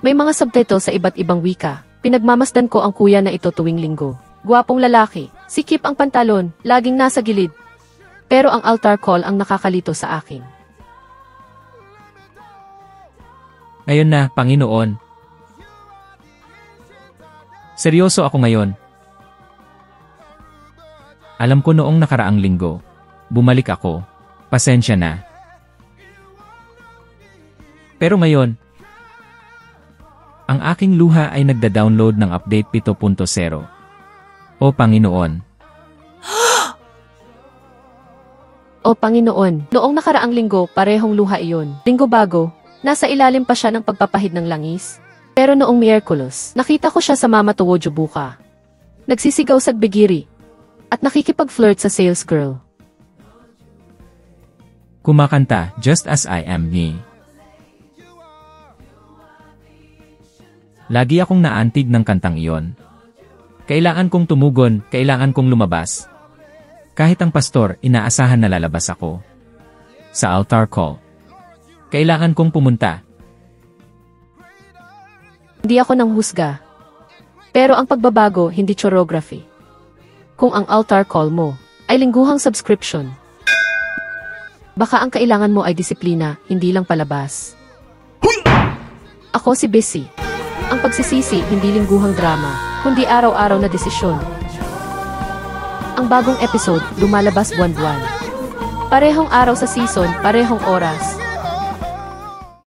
May mga subtitle sa iba't ibang wika. Pinagmamasdan ko ang kuya na ito tuwing linggo. Gwapong lalaki, sikip ang pantalon, laging nasa gilid. Pero ang altar call ang nakakalito sa akin. Ngayon na, Panginoon. Seryoso ako ngayon. Alam ko noong nakaraang linggo. Bumalik ako. Pasensya na. Pero ngayon, ang aking luha ay nagda-download ng update 7.0. O Panginoon. O Panginoon, noong nakaraang linggo, parehong luha iyon. Linggo bago, nasa ilalim pa siya ng pagpapahid ng langis. Pero noong Miyerkulos, nakita ko siya sa Mama Tuwojo Buka. Nagsisigaw sa bigiri. At nakikipag-flirt sa sales girl. Kumakanta, just as I am me. Lagi akong naantig ng kantang iyon. Kailangan kong tumugon, kailangan kong lumabas. Kahit ang pastor, inaasahan na lalabas ako. Sa altar call. Kailangan kong pumunta. Hindi ako nang husga. Pero ang pagbabago, hindi choreography. Kung ang altar call mo ay lingguhang subscription, baka ang kailangan mo ay disiplina, hindi lang palabas. Ako si Bessie. Ang pagsisisi, hindi lingguhang drama, kundi araw-araw na desisyon. Ang bagong episode, lumalabas buwan-buwan. Parehong araw sa season, parehong oras.